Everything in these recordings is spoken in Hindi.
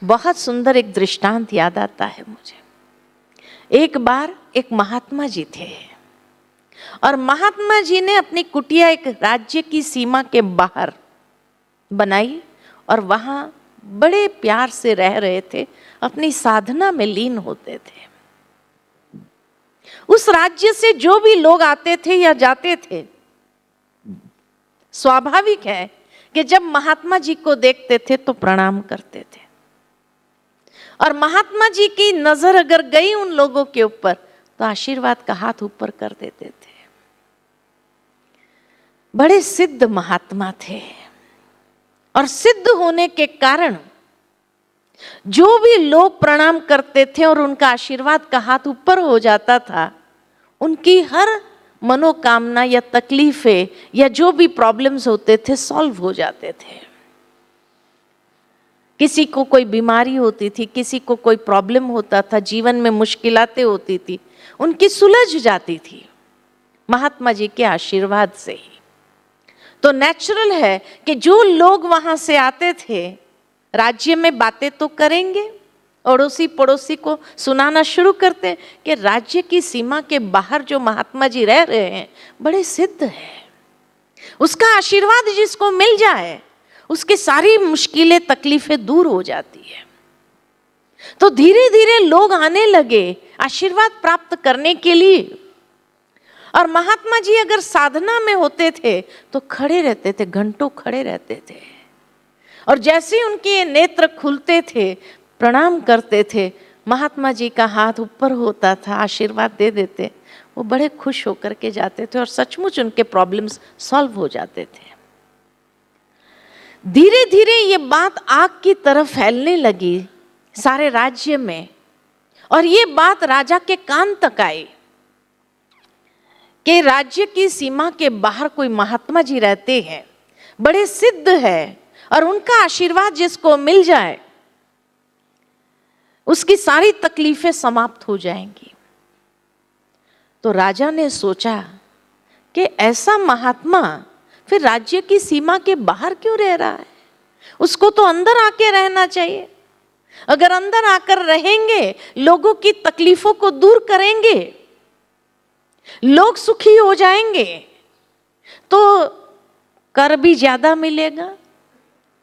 बहुत सुंदर एक दृष्टांत याद आता है मुझे। एक बार एक महात्मा जी थे और महात्मा जी ने अपनी कुटिया एक राज्य की सीमा के बाहर बनाई और वहां बड़े प्यार से रह रहे थे, अपनी साधना में लीन होते थे। उस राज्य से जो भी लोग आते थे या जाते थे, स्वाभाविक है कि जब महात्मा जी को देखते थे तो प्रणाम करते थे, और महात्मा जी की नजर अगर गई उन लोगों के ऊपर तो आशीर्वाद का हाथ ऊपर कर देते थे। बड़े सिद्ध महात्मा थे और सिद्ध होने के कारण जो भी लोग प्रणाम करते थे और उनका आशीर्वाद का हाथ ऊपर हो जाता था, उनकी हर मनोकामना या तकलीफें या जो भी प्रॉब्लम्स होते थे सॉल्व हो जाते थे। किसी को कोई बीमारी होती थी, किसी को कोई प्रॉब्लम होता था, जीवन में मुश्किलातें होती थी, उनकी सुलझ जाती थी महात्मा जी के आशीर्वाद से ही। तो नेचुरल है कि जो लोग वहां से आते थे, राज्य में बातें तो करेंगे, अड़ोसी पड़ोसी को सुनाना शुरू करते कि राज्य की सीमा के बाहर जो महात्मा जी रह रहे हैं बड़े सिद्ध हैं, उसका आशीर्वाद जिसको मिल जाए उसकी सारी मुश्किलें तकलीफें दूर हो जाती है। तो धीरे धीरे लोग आने लगे आशीर्वाद प्राप्त करने के लिए। और महात्मा जी अगर साधना में होते थे तो खड़े रहते थे, घंटों खड़े रहते थे, और जैसे ही उनके नेत्र खुलते थे प्रणाम करते थे, महात्मा जी का हाथ ऊपर होता था, आशीर्वाद दे देते, वो बड़े खुश होकर के जाते थे और सचमुच उनके प्रॉब्लम्स सॉल्व हो जाते थे। धीरे धीरे ये बात आग की तरह फैलने लगी सारे राज्य में, और ये बात राजा के कान तक आई कि राज्य की सीमा के बाहर कोई महात्मा जी रहते हैं, बड़े सिद्ध है, और उनका आशीर्वाद जिसको मिल जाए उसकी सारी तकलीफें समाप्त हो जाएंगी। तो राजा ने सोचा कि ऐसा महात्मा फिर राज्य की सीमा के बाहर क्यों रह रहा है, उसको तो अंदर आके रहना चाहिए। अगर अंदर आकर रहेंगे, लोगों की तकलीफों को दूर करेंगे, लोग सुखी हो जाएंगे, तो कर भी ज्यादा मिलेगा।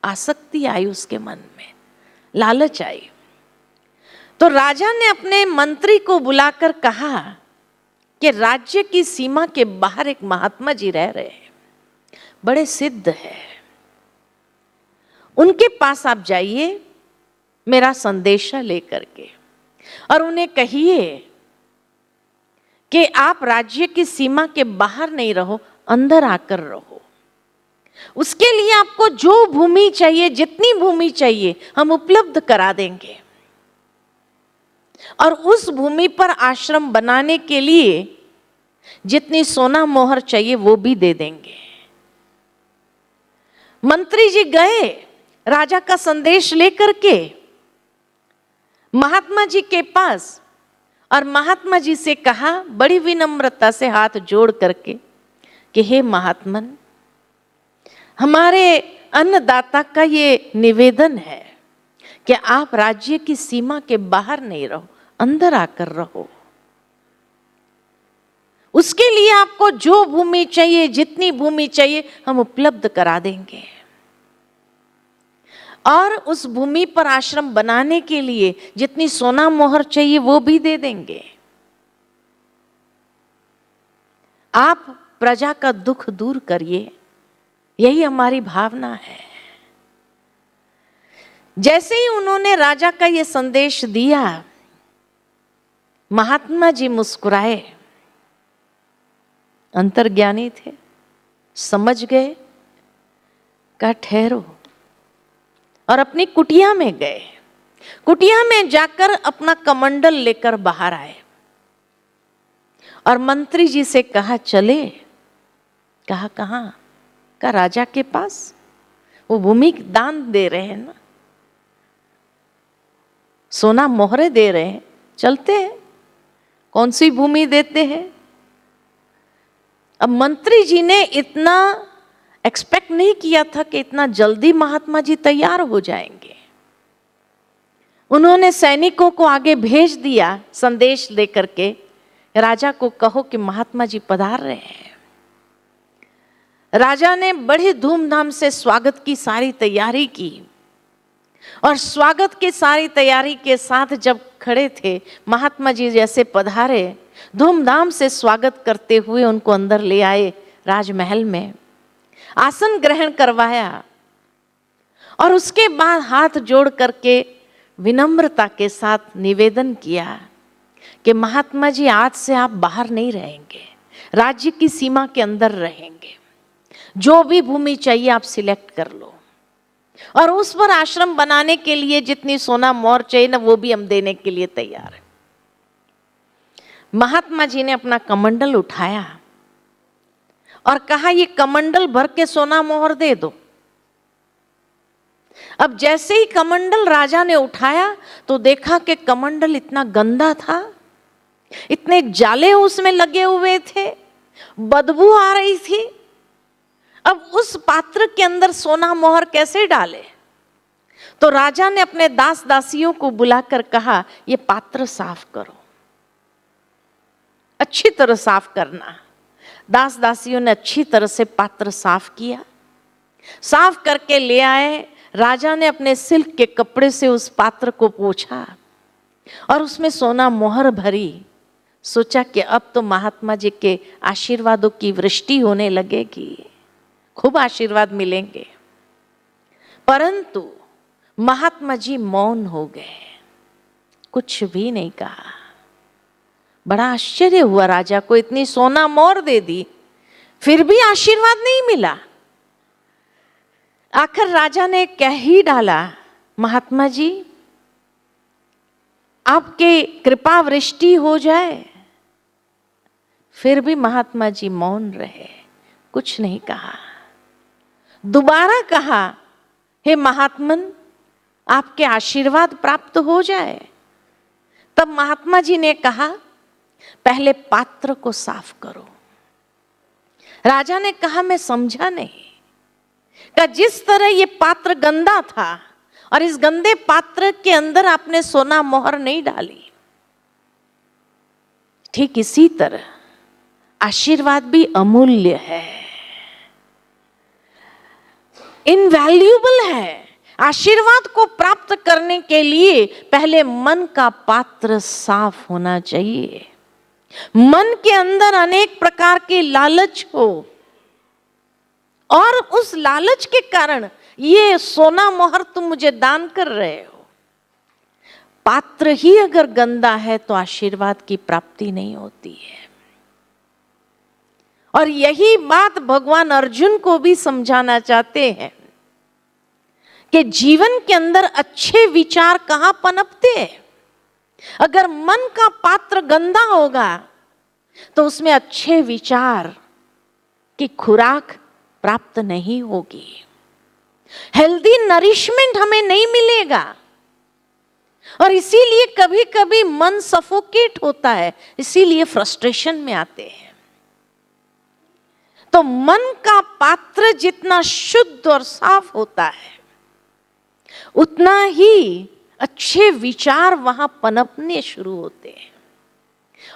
आसक्ति आई उसके मन में, लालच आई। तो राजा ने अपने मंत्री को बुलाकर कहा कि राज्य की सीमा के बाहर एक महात्मा जी रह रहे हैं, बड़े सिद्ध है, उनके पास आप जाइए मेरा संदेशा लेकर के, और उन्हें कहिए कि आप राज्य की सीमा के बाहर नहीं रहो, अंदर आकर रहो। उसके लिए आपको जो भूमि चाहिए, जितनी भूमि चाहिए हम उपलब्ध करा देंगे, और उस भूमि पर आश्रम बनाने के लिए जितनी सोना मोहर चाहिए वो भी दे देंगे। मंत्री जी गए राजा का संदेश लेकर के महात्मा जी के पास, और महात्मा जी से कहा बड़ी विनम्रता से हाथ जोड़ करके कि हे महात्मन, हमारे अन्नदाता का ये निवेदन है कि आप राज्य की सीमा के बाहर नहीं रहो, अंदर आकर रहो। उसके लिए आपको जो भूमि चाहिए, जितनी भूमि चाहिए हम उपलब्ध करा देंगे, और उस भूमि पर आश्रम बनाने के लिए जितनी सोना मोहर चाहिए वो भी दे देंगे। आप प्रजा का दुख दूर करिए, यही हमारी भावना है। जैसे ही उन्होंने राजा का ये संदेश दिया, महात्मा जी मुस्कुराए, अंतर्ज्ञानी थे, समझ गए, कहा ठहरो, और अपनी कुटिया में गए। कुटिया में जाकर अपना कमंडल लेकर बाहर आए और मंत्री जी से कहा चले। कहा कहाँ? का राजा के पास, वो भूमि दान दे रहे हैं ना, सोना मोहरे दे रहे हैं, चलते हैं। कौन सी भूमि देते हैं? अब मंत्री जी ने इतना एक्सपेक्ट नहीं किया था कि इतना जल्दी महात्मा जी तैयार हो जाएंगे। उन्होंने सैनिकों को आगे भेज दिया संदेश लेकर के, राजा को कहो कि महात्मा जी पधार रहे हैं। राजा ने बड़ी धूमधाम से स्वागत की सारी तैयारी की, और स्वागत की सारी तैयारी के साथ जब खड़े थे, महात्मा जी जैसे पधारे, धूमधाम से स्वागत करते हुए उनको अंदर ले आए राजमहल में, आसन ग्रहण करवाया, और उसके बाद हाथ जोड़ करके विनम्रता के साथ निवेदन किया कि महात्मा जी आज से आप बाहर नहीं रहेंगे, राज्य की सीमा के अंदर रहेंगे, जो भी भूमि चाहिए आप सिलेक्ट कर लो, और उस पर आश्रम बनाने के लिए जितनी सोना मोहर चाहिए ना, वो भी हम देने के लिए तैयार है। महात्मा जी ने अपना कमंडल उठाया और कहा, ये कमंडल भर के सोना मोहर दे दो। अब जैसे ही कमंडल राजा ने उठाया तो देखा कि कमंडल इतना गंदा था, इतने जाले उसमें लगे हुए थे, बदबू आ रही थी। अब उस पात्र के अंदर सोना मोहर कैसे डाले? तो राजा ने अपने दास दासियों को बुलाकर कहा, ये पात्र साफ करो, अच्छी तरह साफ करना। दास दासियों ने अच्छी तरह से पात्र साफ किया, साफ करके ले आए। राजा ने अपने सिल्क के कपड़े से उस पात्र को पोंछा और उसमें सोना मोहर भरी। सोचा कि अब तो महात्मा जी के आशीर्वादों की वृष्टि होने लगेगी, खूब आशीर्वाद मिलेंगे। परंतु महात्मा जी मौन हो गए, कुछ भी नहीं कहा। बड़ा आश्चर्य हुआ राजा को, इतनी सोना मोहर दे दी, फिर भी आशीर्वाद नहीं मिला। आखिर राजा ने कह ही डाला, महात्मा जी आपके कृपा वृष्टि हो जाए। फिर भी महात्मा जी मौन रहे, कुछ नहीं कहा। दोबारा कहा, हे महात्मन आपके आशीर्वाद प्राप्त हो जाए। तब महात्मा जी ने कहा, पहले पात्र को साफ करो। राजा ने कहा, मैं समझा नहीं। का जिस तरह ये पात्र गंदा था और इस गंदे पात्र के अंदर आपने सोना मोहर नहीं डाली, ठीक इसी तरह आशीर्वाद भी अमूल्य है, इनवैल्यूएबल है। आशीर्वाद को प्राप्त करने के लिए पहले मन का पात्र साफ होना चाहिए। मन के अंदर अनेक प्रकार के लालच हो, और उस लालच के कारण ये सोना मोहर तुम मुझे दान कर रहे हो। पात्र ही अगर गंदा है तो आशीर्वाद की प्राप्ति नहीं होती है। और यही बात भगवान अर्जुन को भी समझाना चाहते हैं कि जीवन के अंदर अच्छे विचार कहां पनपते हैं। अगर मन का पात्र गंदा होगा तो उसमें अच्छे विचार की खुराक प्राप्त नहीं होगी, हेल्दी नरिशमेंट हमें नहीं मिलेगा, और इसीलिए कभी कभी मन सफोकेट होता है, इसीलिए फ्रस्ट्रेशन में आते हैं। तो मन का पात्र जितना शुद्ध और साफ होता है, उतना ही अच्छे विचार वहां पनपने शुरू होते हैं।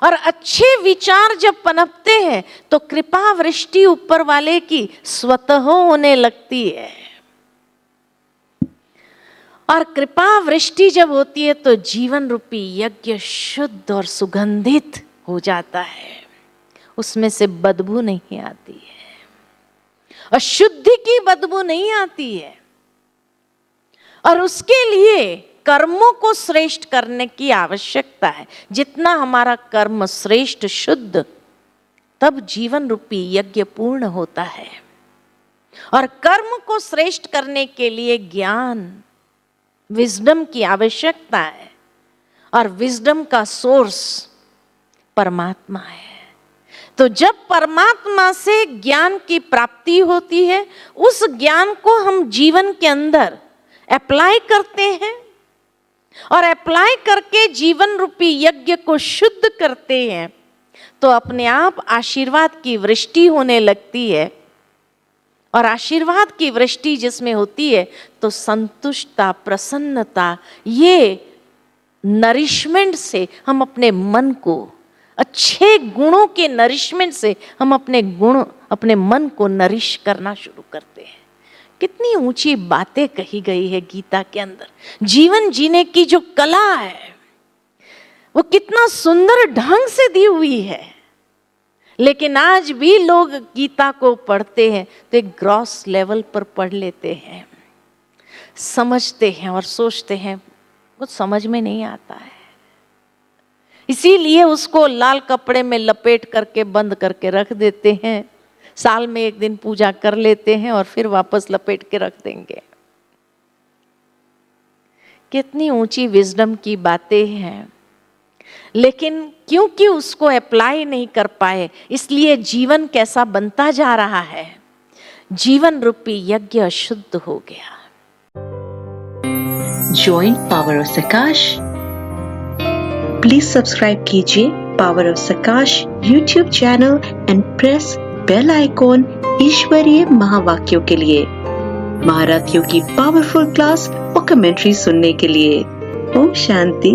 और अच्छे विचार जब पनपते हैं तो कृपा वृष्टि ऊपर वाले की स्वतः होने लगती है। और कृपा वृष्टि जब होती है तो जीवन रूपी यज्ञ शुद्ध और सुगंधित हो जाता है, उसमें से बदबू नहीं आती है, और शुद्धि की बदबू नहीं आती है। और उसके लिए कर्मों को श्रेष्ठ करने की आवश्यकता है। जितना हमारा कर्म श्रेष्ठ शुद्ध, तब जीवन रूपी यज्ञ पूर्ण होता है। और कर्म को श्रेष्ठ करने के लिए ज्ञान, विजडम की आवश्यकता है, और विजडम का सोर्स परमात्मा है। तो जब परमात्मा से ज्ञान की प्राप्ति होती है, उस ज्ञान को हम जीवन के अंदर अप्लाई करते हैं, और अप्लाई करके जीवन रूपी यज्ञ को शुद्ध करते हैं, तो अपने आप आशीर्वाद की वृष्टि होने लगती है। और आशीर्वाद की वृष्टि जिसमें होती है तो संतुष्टता, प्रसन्नता, ये नरिशमेंट से हम अपने मन को, अच्छे गुणों के नरिशमेंट से हम अपने मन को नरिश करना शुरू करते हैं। कितनी ऊंची बातें कही गई है गीता के अंदर। जीवन जीने की जो कला है वो कितना सुंदर ढंग से दी हुई है, लेकिन आज भी लोग गीता को पढ़ते हैं तो एक ग्रॉस लेवल पर पढ़ लेते हैं, समझते हैं और सोचते हैं कुछ समझ में नहीं आता है, इसीलिए उसको लाल कपड़े में लपेट करके बंद करके रख देते हैं। साल में एक दिन पूजा कर लेते हैं और फिर वापस लपेट के रख देंगे। कितनी ऊंची विजडम की बातें हैं, लेकिन क्योंकि उसको अप्लाई नहीं कर पाए, इसलिए जीवन कैसा बनता जा रहा है, जीवन रूपी यज्ञ अशुद्ध हो गया। Join Power of Sakash. Please subscribe कीजिए Power of Sakash YouTube channel and press bell icon ईश्वरीय महावाक्यों के लिए, महारथियों की पावरफुल क्लास और कमेंट्री सुनने के लिए। ओम शांति।